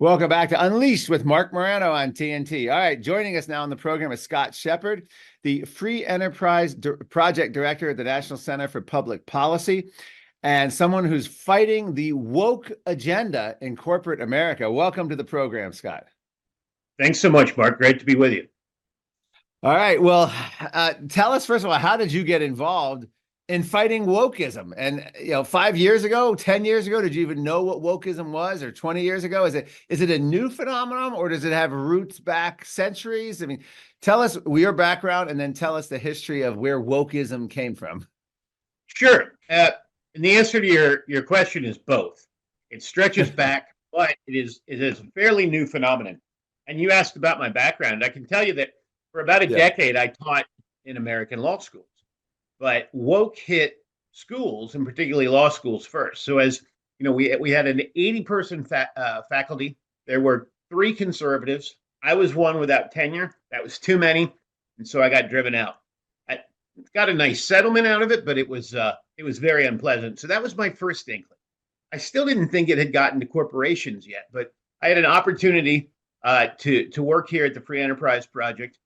Welcome back to Unleashed with Mark Morano on TNT. All right, joining us now on the program is Scott Shepard, the Free Enterprise Project Director at the National Center for Public Policy, and someone who's fighting the woke agenda in corporate America. Welcome to the program, Scott. Thanks so much, Mark. Great to be with you. All right, well, tell us, first of all, how did you get involved in fighting wokeism? And 5 years ago, 10 years ago, did you even know what wokeism was? Or 20 years ago? Is it a new phenomenon, or does it have roots back centuries? I mean, tell us your background and then tell us the history of where wokeism came from. Sure. And the answer to your question is both. It stretches back, but it is a fairly new phenomenon. And you asked about my background. I can tell you that for about a decade, I taught in American law schools. But woke hit schools, and particularly law schools, first. So as you know, we had an 80-person faculty. There were 3 conservatives. I was one without tenure. That was too many, and so I got driven out. I got a nice settlement out of it, but it was very unpleasant. So that was my first inkling. I still didn't think it had gotten to corporations yet, but I had an opportunity to work here at the Free Enterprise Project,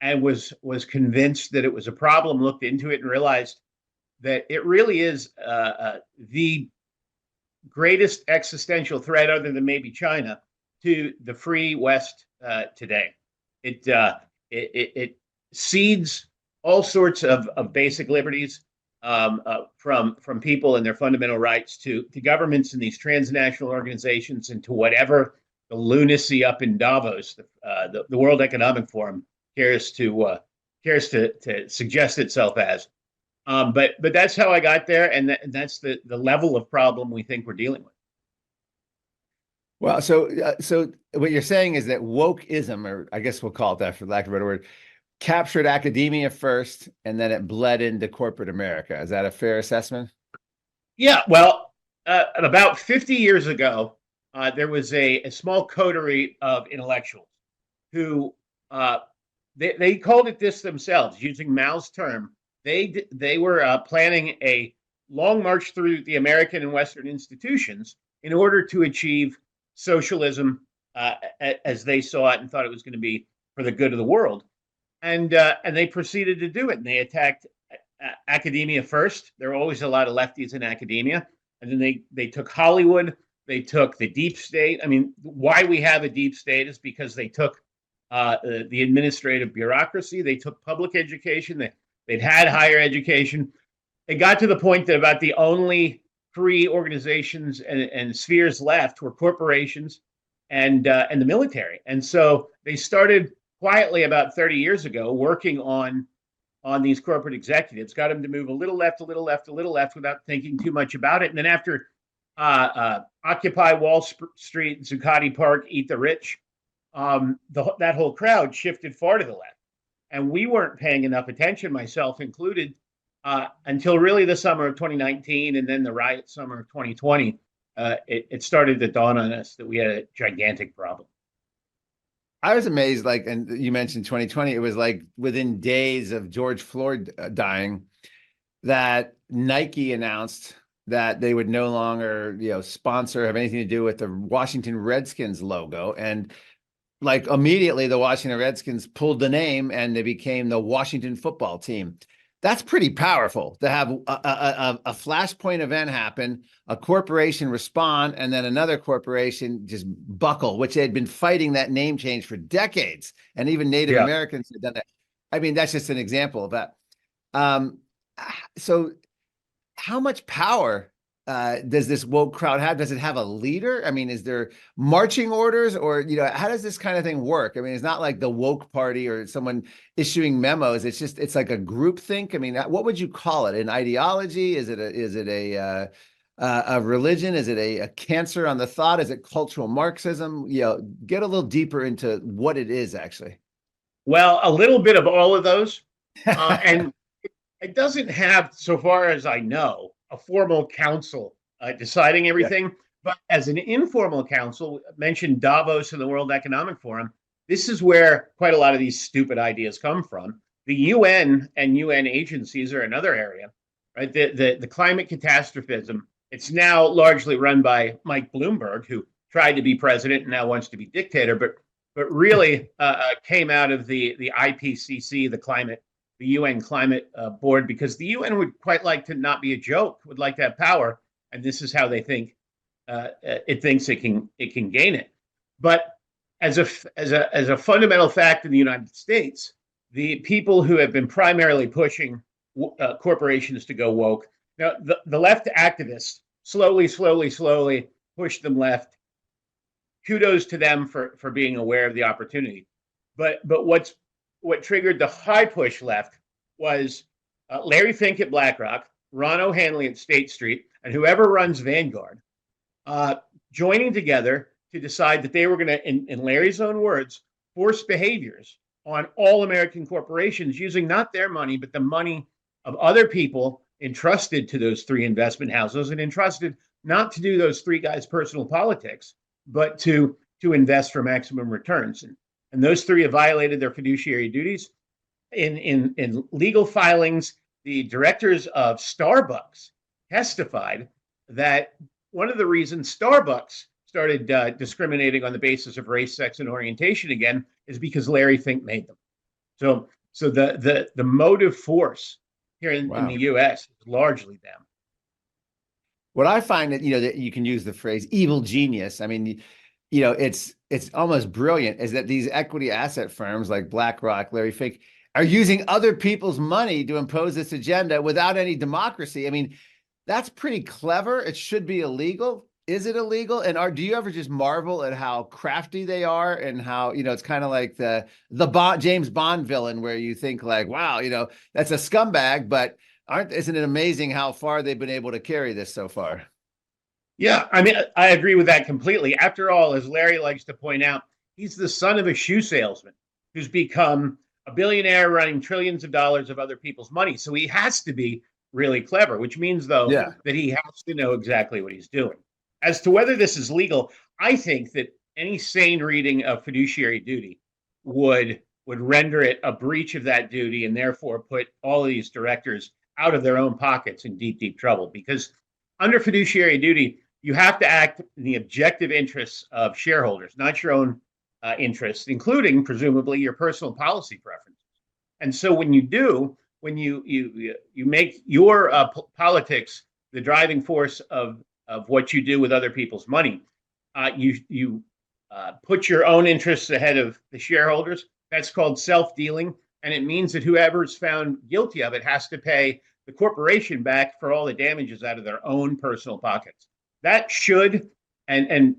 and was convinced that it was a problem, looked into it, and realized that it really is the greatest existential threat, other than maybe China, to the free West today. It cedes all sorts of basic liberties from people and their fundamental rights to governments and these transnational organizations, and to whatever the lunacy up in Davos, the World Economic Forum, cares to suggest itself as. But that's how I got there, and that's the level of problem we think we're dealing with. Well, so what you're saying is that wokeism, or I guess we'll call it that for lack of a better word, captured academia first, and then it bled into corporate America. Is that a fair assessment? Yeah, well, about 50 years ago, there was a small coterie of intellectuals who they called it this themselves, using Mao's term. They were planning a long march through the American and Western institutions in order to achieve socialism as they saw it and thought it was going to be for the good of the world. And they proceeded to do it. And they attacked academia first. There were always a lot of lefties in academia. And then they took Hollywood. They took the deep state. I mean, why we have a deep state is because they took the administrative bureaucracy. They took public education. They'd had higher education. It got to the point that about the only free organizations and spheres left were corporations and the military. And so they started quietly about 30 years ago working on these corporate executives, got them to move a little left, a little left, a little left without thinking too much about it. And then after Occupy Wall Street, Zuccotti Park, Eat the Rich, that whole crowd shifted far to the left. And we weren't paying enough attention, myself included, until really the summer of 2019, and then the riot summer of 2020. It started to dawn on us that we had a gigantic problem. I was amazed, and you mentioned 2020, it was like within days of George Floyd dying, that Nike announced that they would no longer, sponsor, have anything to do with the Washington Redskins logo. And like immediately the Washington Redskins pulled the name and they became the Washington football team. That's pretty powerful to have a flashpoint event happen, a corporation respond, and then another corporation just buckle, which they had been fighting that name change for decades. And even Native Americans had done that. I mean, that's just an example of that. So how much power does this woke crowd have? Does it have a leader? I mean, is there marching orders, or, how does this kind of thing work? I mean, it's not like the woke party or someone issuing memos. It's like a group think. I mean, what would you call it? An ideology? Is it a religion? Is it a cancer on the thought? Is it cultural Marxism? Get a little deeper into what it is actually. Well, a little bit of all of those. And it doesn't have, so far as I know, a formal council deciding everything. But as an informal council, mentioned Davos and the World Economic Forum, this is where quite a lot of these stupid ideas come from. The UN and UN agencies are another area, right? The climate catastrophism, it's now largely run by Mike Bloomberg, who tried to be president and now wants to be dictator, but really came out of the IPCC, the UN Climate Board, because the UN would quite like to not be a joke, would like to have power, and this is how they think it thinks it can gain it. But as a fundamental fact in the United States, the people who have been primarily pushing corporations to go woke, now the left activists slowly push them left. Kudos to them for being aware of the opportunity. But what triggered the high push left was Larry Fink at BlackRock, Ron O'Hanley at State Street, and whoever runs Vanguard joining together to decide that they were going to, in Larry's own words, force behaviors on all American corporations using not their money, but the money of other people entrusted to those three investment houses and entrusted not to do those three guys' personal politics, but to invest for maximum returns. And those three have violated their fiduciary duties. In legal filings, the directors of Starbucks testified that one of the reasons Starbucks started discriminating on the basis of race, sex, and orientation again is because Larry Fink made them. So the motive force here in the U.S. is largely them. What I find that, that you can use the phrase evil genius. I mean, it's almost brilliant, is that these equity asset firms like BlackRock, Larry Fink, are using other people's money to impose this agenda without any democracy. I mean, that's pretty clever. It should be illegal. Is it illegal? And do you ever just marvel at how crafty they are and how, it's kind of like the James Bond villain where you think like, wow, that's a scumbag, but isn't it amazing how far they've been able to carry this so far? Yeah, I mean, I agree with that completely. After all, as Larry likes to point out, he's the son of a shoe salesman who's become a billionaire running trillions of dollars of other people's money. So he has to be really clever, which means, though, that he has to know exactly what he's doing. As to whether this is legal, I think that any sane reading of fiduciary duty would render it a breach of that duty and therefore put all of these directors out of their own pockets in deep, deep trouble. Because under fiduciary duty, you have to act in the objective interests of shareholders, not your own interests, including presumably your personal policy preferences. And so when you make your politics the driving force of what you do with other people's money, you put your own interests ahead of the shareholders. That's called self-dealing, and it means that whoever is found guilty of it has to pay the corporation back for all the damages out of their own personal pockets. That should and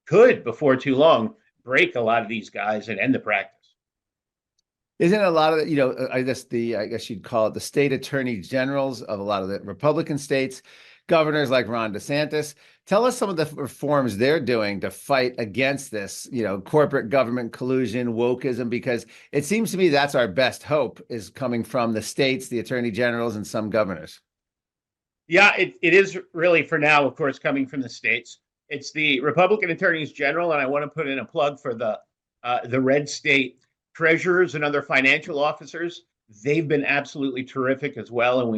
could, before too long, break a lot of these guys and end the practice. Isn't a lot of it, I guess you'd call it the state attorney generals of a lot of the Republican states, governors like Ron DeSantis. Tell us some of the reforms they're doing to fight against this, corporate government collusion, wokeism, because it seems to me that's our best hope is coming from the states, the attorney generals, and some governors. Yeah, it is really for now, of course, coming from the states. It's the Republican attorneys general, and I want to put in a plug for the red state treasurers and other financial officers. They've been absolutely terrific as well, and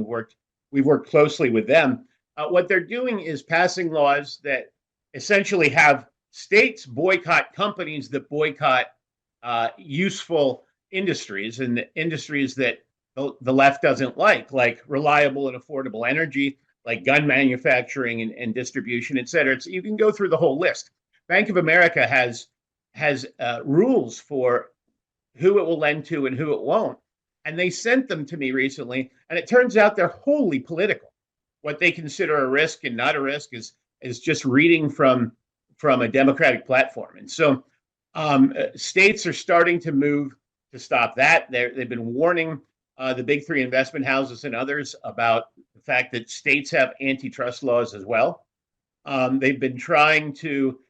we've worked closely with them. What they're doing is passing laws that essentially have states boycott companies that boycott useful industries and industries that the left doesn't like reliable and affordable energy, like gun manufacturing and distribution, et cetera. So you can go through the whole list. Bank of America has rules for who it will lend to and who it won't. And they sent them to me recently, and it turns out they're wholly political. What they consider a risk and not a risk is just reading from a Democratic platform. And so states are starting to move to stop that. They've been warning the big three investment houses and others about the fact that states have antitrust laws as well. They've been trying to,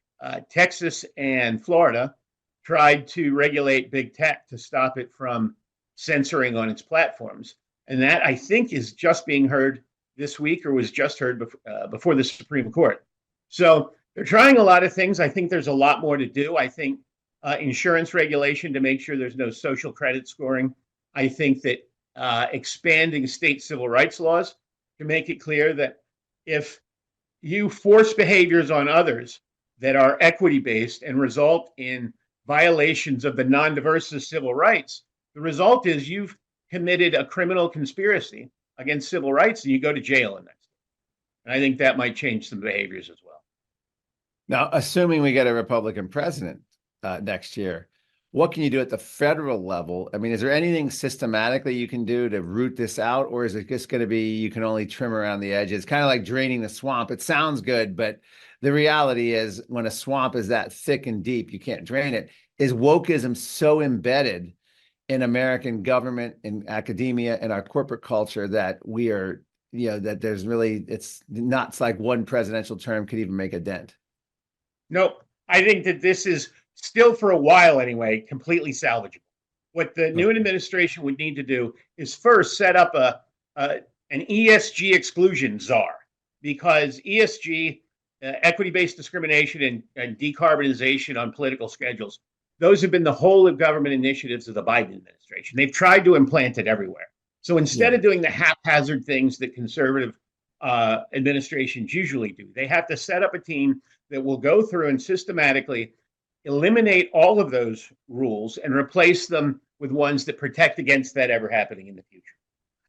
Texas and Florida tried to regulate big tech to stop it from censoring on its platforms. And that, I think, is just being heard this week or was just heard before the Supreme Court. So they're trying a lot of things. I think there's a lot more to do. I think insurance regulation to make sure there's no social credit scoring. I think that expanding state civil rights laws to make it clear that if you force behaviors on others that are equity-based and result in violations of the non-diverse civil rights, the result is you've committed a criminal conspiracy against civil rights and you go to jail in that. And I think that might change some behaviors as well. Now, assuming we get a Republican president next year, what can you do at the federal level? I mean, is there anything systematically you can do to root this out, or is it just going to be you can only trim around the edges? Kind of like draining the swamp. It sounds good, but the reality is when a swamp is that thick and deep, you can't drain it. Is wokeism so embedded in American government, in academia, and our corporate culture that we are, that there's really, it's like one presidential term could even make a dent? Nope. I think that this is still, for a while anyway, completely salvageable. What the new administration would need to do is first set up an ESG exclusion czar, because ESG, equity-based discrimination and decarbonization on political schedules, those have been the whole of government initiatives of the Biden administration. They've tried to implant it everywhere. So instead of doing the haphazard things that conservative administrations usually do, they have to set up a team that will go through and systematically eliminate all of those rules and replace them with ones that protect against that ever happening in the future,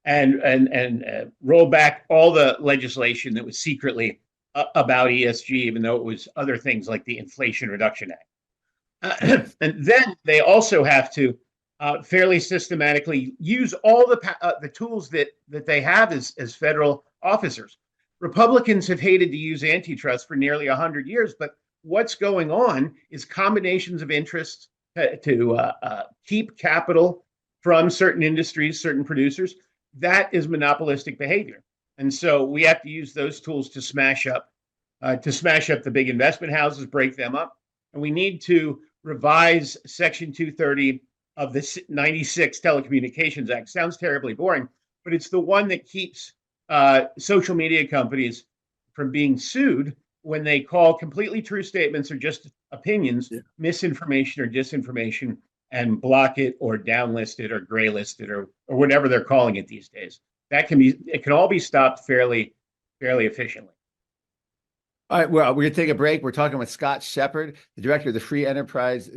and roll back all the legislation that was secretly about ESG, even though it was other things like the Inflation Reduction Act. And then they also have to fairly systematically use all the tools that they have as federal officers. Republicans have hated to use antitrust for nearly 100 years, but what's going on is combinations of interests to keep capital from certain industries, certain producers. That is monopolistic behavior. And so we have to use those tools to smash up the big investment houses, break them up. And we need to revise Section 230 of the 96 Telecommunications Act. Sounds terribly boring, but it's the one that keeps social media companies from being sued when they call completely true statements or just opinions misinformation or disinformation, and block it or downlist it or graylist it or whatever they're calling it these days. It can all be stopped fairly efficiently. All right, well, we're going to take a break. We're talking with Scott Shepard, the director of the Free Enterprise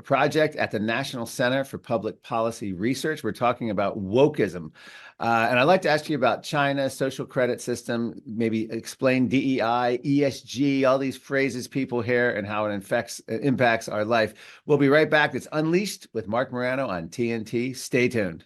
Project at the National Center for Public Policy Research. We're talking about wokeism. And I'd like to ask you about China, social credit system, maybe explain DEI, ESG, all these phrases people hear and how it impacts our life. We'll be right back. It's Unleashed with Mark Morano on TNT. Stay tuned.